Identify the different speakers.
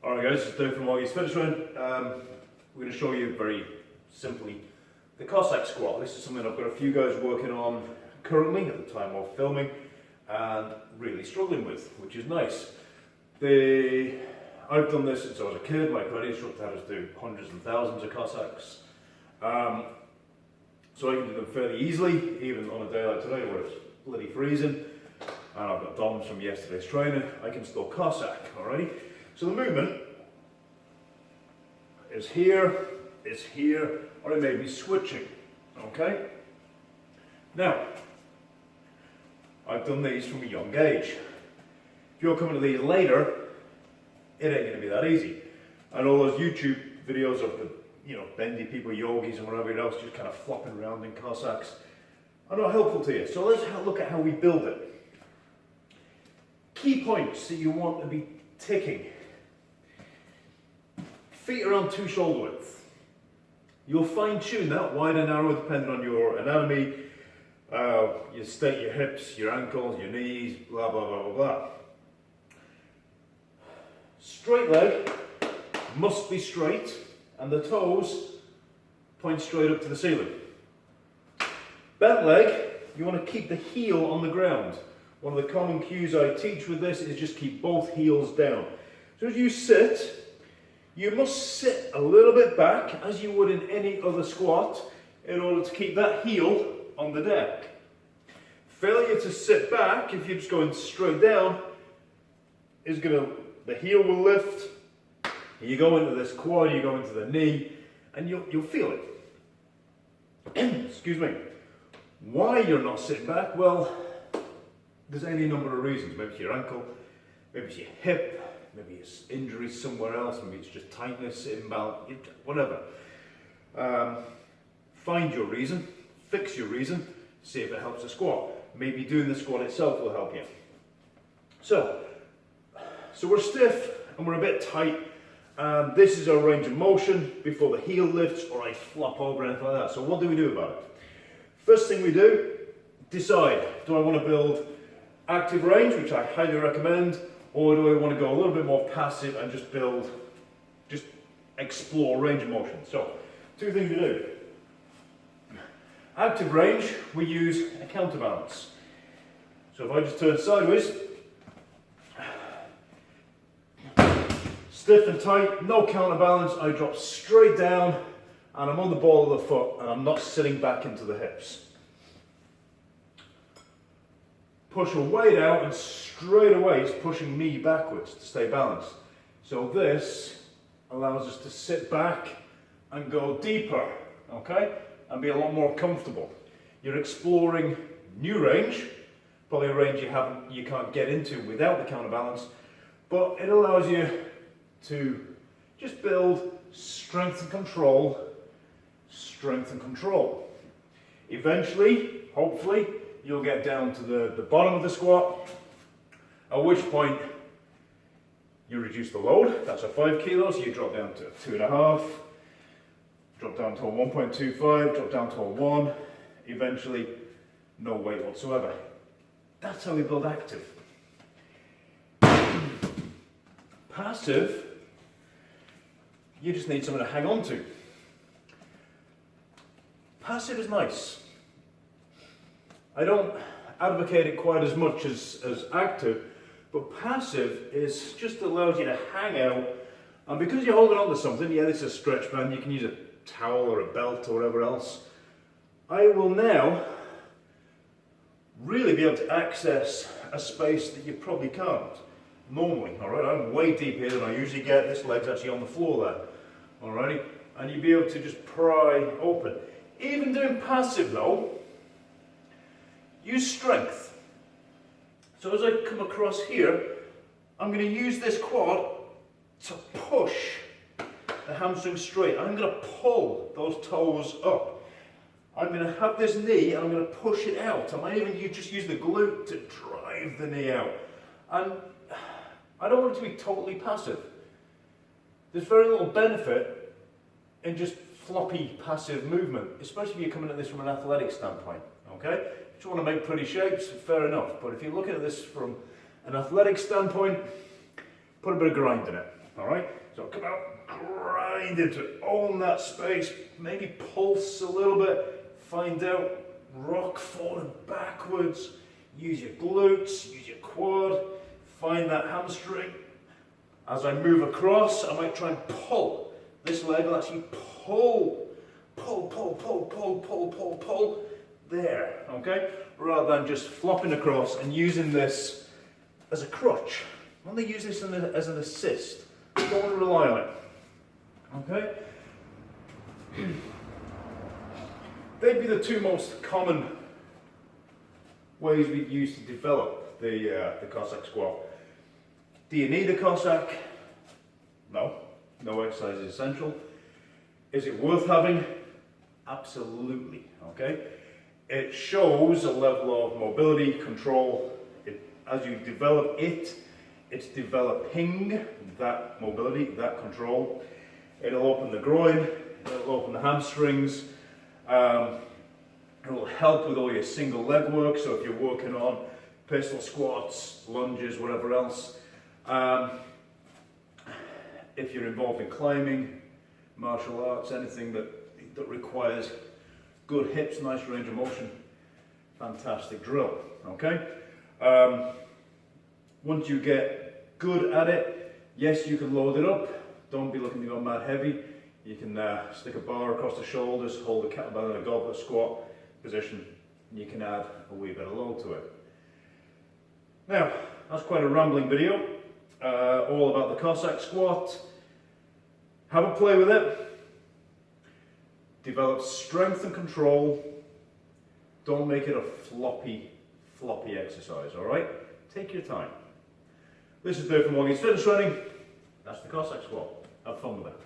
Speaker 1: Alright guys, it's Dave from Augie's Fitness Round. We're going to show you very simply the Cossack Squat. This is something I've got a few guys working on currently at the time of filming and really struggling with, which is nice. I've done this since I was a kid. My karate instructor had us do hundreds and thousands of Cossacks. So I can do them fairly easily, even on a day like today where it's bloody freezing. And I've got DOMs from yesterday's training. I can still Cossack, alright? So the movement is here, or it may be switching, okay? Now, I've done these from a young age. If you're coming to these later, it ain't going to be that easy. And all those YouTube videos of the, bendy people, yogis and whatever else, just kind of flopping around in Cossacks, are not helpful to you. So let's look at how we build it. Key points that you want to be ticking. Feet around 2 shoulder width. You'll fine tune that wide and narrow depending on your anatomy, your state, your hips, your ankles, your knees, blah blah blah blah blah. Straight leg must be straight and the toes point straight up to the ceiling. Bent leg, you want to keep the heel on the ground. One of the common cues I teach with this is just keep both heels down. So as you sit, you must sit a little bit back as you would in any other squat in order to keep that heel on the deck. Failure to sit back, if you're just going straight down, the heel will lift, you go into this quad, you go into the knee, and you'll feel it. Excuse me. Why you're not sitting back? Well, there's any number of reasons. Maybe it's your ankle, maybe it's your hip, maybe it's injury somewhere else, maybe it's just tightness, imbalance, whatever. Find your reason, fix your reason, see if it helps the squat. Maybe doing the squat itself will help you. So we're stiff and we're a bit tight. This is our range of motion before the heel lifts or I flop over or anything like that. So what do we do about it? First thing we do, decide, do I want to build active range, which I highly recommend, or do I want to go a little bit more passive and just explore range of motion? So, 2 things we do. Active range, we use a counterbalance. So if I just turn sideways, stiff and tight, no counterbalance, I drop straight down and I'm on the ball of the foot and I'm not sitting back into the hips. Push a weight out and straight away it's pushing me backwards to stay balanced. So this allows us to sit back and go deeper, okay? And be a lot more comfortable. You're exploring new range, probably a range you can't get into without the counterbalance, but it allows you to just build strength and control, strength and control. Eventually, hopefully, you'll get down to the bottom of the squat, at which point you reduce the load. That's a 5 kilos, you drop down to 2.5, drop down to a 1.25, drop down to a 1, eventually no weight whatsoever. That's how we build active. Passive, you just need something to hang on to. Passive is nice. I don't advocate it quite as much as active, but passive is just allows you to hang out, and because you're holding on to something, yeah, this is a stretch band, you can use a towel or a belt or whatever else. I will now really be able to access a space that you probably can't normally, alright? I'm way deep here than I usually get. This leg's actually on the floor there, alrighty? And you'll be able to just pry open. Even doing passive though, use strength. So as I come across here, I'm going to use this quad to push the hamstring straight. I'm going to pull those toes up. I'm going to have this knee and I'm going to push it out. I might even just use the glute to drive the knee out. And I don't want it to be totally passive. There's very little benefit in just floppy passive movement, especially if you're coming at this from an athletic standpoint, okay? If you want to make pretty shapes, fair enough. But if you're looking at this from an athletic standpoint, put a bit of grind in it. All right, so come out, grind into it, own that space, maybe pulse a little bit, find out, rock forward and backwards, use your glutes, use your quad, find that hamstring. As I move across, I might try and pull. This leg will actually pull, pull, there, okay? Rather than just flopping across and using this as a crutch. Only use this as an assist. You don't want to rely on it, okay? They'd be the two most common ways we use to develop the Cossack squat. Do you need a Cossack? No. No exercise is essential. Is it worth having? Absolutely, okay? It shows a level of mobility, control. As you develop it, it's developing that mobility, that control. It'll open the groin, it'll open the hamstrings. It will help with all your single leg work, so if you're working on pistol squats, lunges, whatever else. If you're involved in climbing, martial arts, anything that requires good hips, nice range of motion, fantastic drill, okay? Once you get good at it, yes, you can load it up. Don't be looking to go mad heavy. You can stick a bar across the shoulders, hold a kettlebell in a goblet squat position, and you can add a wee bit of load to it. Now, that's quite a rambling video, all about the Cossack squat. Have a play with it. Develop strength and control. Don't make it a floppy exercise, all right? Take your time. This is Dave from Morgan's Fitness Training. That's the Cossack squat. Have fun with it.